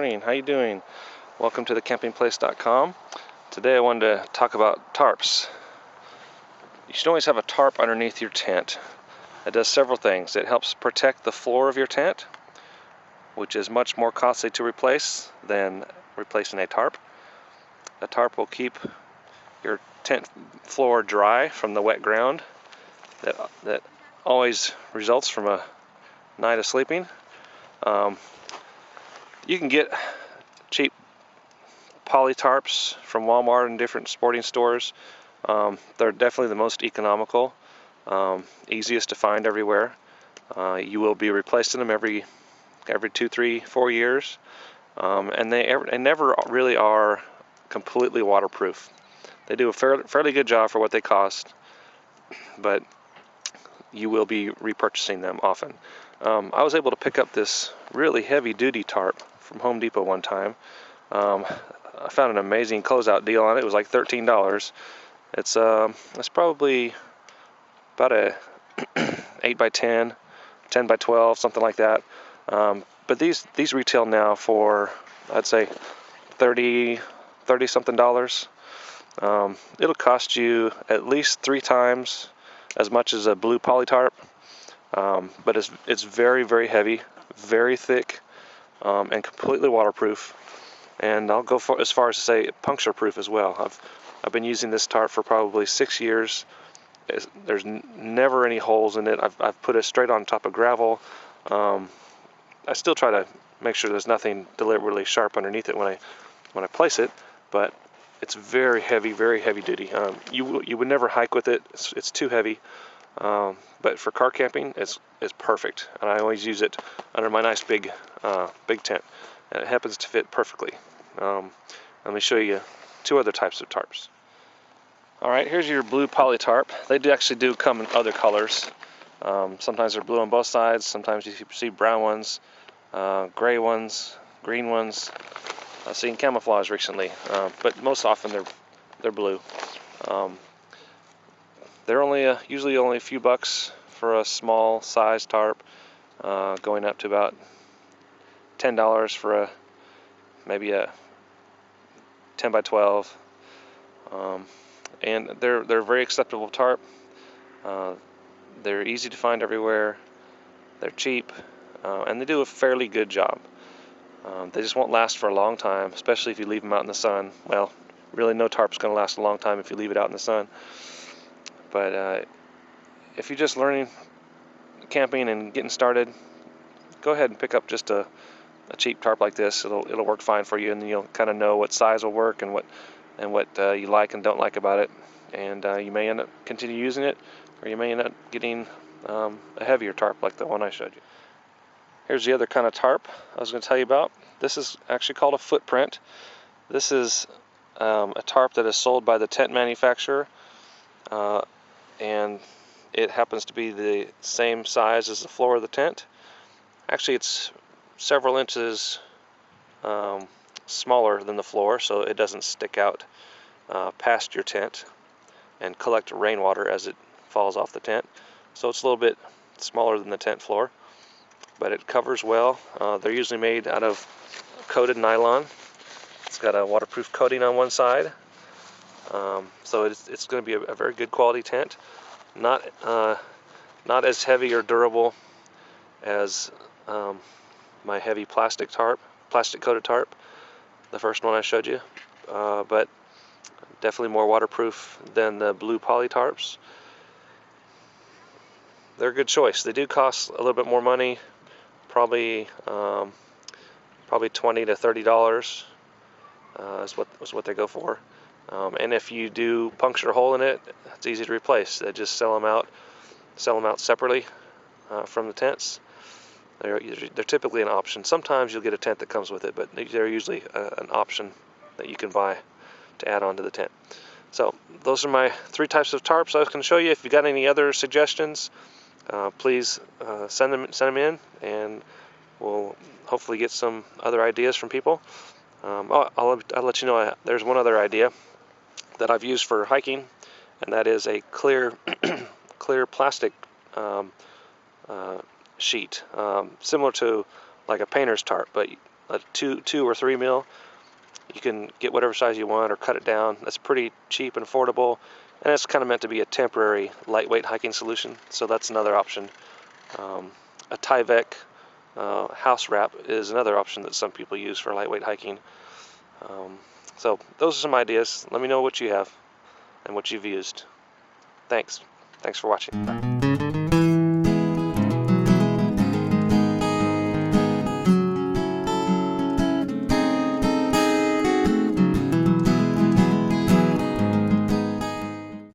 morning. How you doing? Welcome to thecampingplace.com. Today I wanted to talk about tarps. You should always have a tarp underneath your tent. It does several things. It helps protect the floor of your tent, which is much more costly to replace than replacing a tarp. A tarp will keep your tent floor dry from the wet ground that always results from a night of sleeping. You can get cheap poly tarps from Walmart and different sporting stores. They're definitely the most economical, easiest to find everywhere. You will be replacing them every 2, 3, 4 years, and they never really are completely waterproof. They do a fairly good job for what they cost, but you will be repurchasing them often. I was able to pick up this really heavy-duty tarp from Home Depot one time. I found an amazing closeout deal on it. It was like $13. It's probably about a 8 by 10, 10 by 12, something like that. But these retail now for, I'd say, $30 something. It'll cost you at least 3 times as much as a blue poly tarp. But it's very, very heavy, very thick, and completely waterproof. And I'll go as far as to say puncture proof as well. I've been using this tarp for probably 6 years. There's never any holes in it. I've put it straight on top of gravel. I still try to make sure there's nothing deliberately sharp underneath it when I place it, but it's very heavy duty. You would never hike with it. It's too heavy. But for car camping, it's perfect, and I always use it under my nice big tent, and it happens to fit perfectly. Let me show you 2 other types of tarps. All right, here's your blue poly tarp. They actually do come in other colors. Sometimes they're blue on both sides. Sometimes you see brown ones, gray ones, green ones. I've seen camouflage recently, but most often they're blue. They're usually only a few bucks for a small size tarp, going up to about $10 for maybe a 10 by 12. And they're a very acceptable tarp. They're easy to find everywhere. They're cheap, and they do a fairly good job. They just won't last for a long time, especially if you leave them out in the sun. Well, really no tarp's going to last a long time if you leave it out in the sun. But if you're just learning camping and getting started, go ahead and pick up just a cheap tarp like this. It'll work fine for you, and you'll kind of know what size will work and what you like and don't like about it. And you may end up continue using it, or you may end up getting a heavier tarp like the one I showed you. Here's the other kind of tarp I was going to tell you about. This is actually called a footprint. This is a tarp that is sold by the tent manufacturer, and it happens to be the same size as the floor of the tent. Actually, it's several inches smaller than the floor, so it doesn't stick out past your tent and collect rainwater as it falls off the tent. So it's a little bit smaller than the tent floor, but it covers well. They're usually made out of coated nylon. It's got a waterproof coating on one side, so it's going to be a very good quality tent. Not as heavy or durable as my heavy plastic coated tarp, the first one I showed you, but definitely more waterproof than the blue poly tarps. They're a good choice. They do cost a little bit more money, probably $20 to $30 is what they go for. And if you do puncture a hole in it, it's easy to replace. They just sell them out separately from the tents. They're typically an option. Sometimes you'll get a tent that comes with it, but they're usually an option that you can buy to add on to the tent. So those are my 3 types of tarps I was going to show you. If you got any other suggestions, please send them in, and we'll hopefully get some other ideas from people. I'll let you know there's one other idea that I've used for hiking, and that is a clear plastic sheet, similar to like a painter's tarp, but a 2 or 3 mil. You can get whatever size you want or cut it down. That's pretty cheap and affordable, and it's kind of meant to be a temporary lightweight hiking solution, so that's another option. A Tyvek house wrap is another option that some people use for lightweight hiking. So those are some ideas. Let me know what you have and what you've used. Thanks for watching. Bye.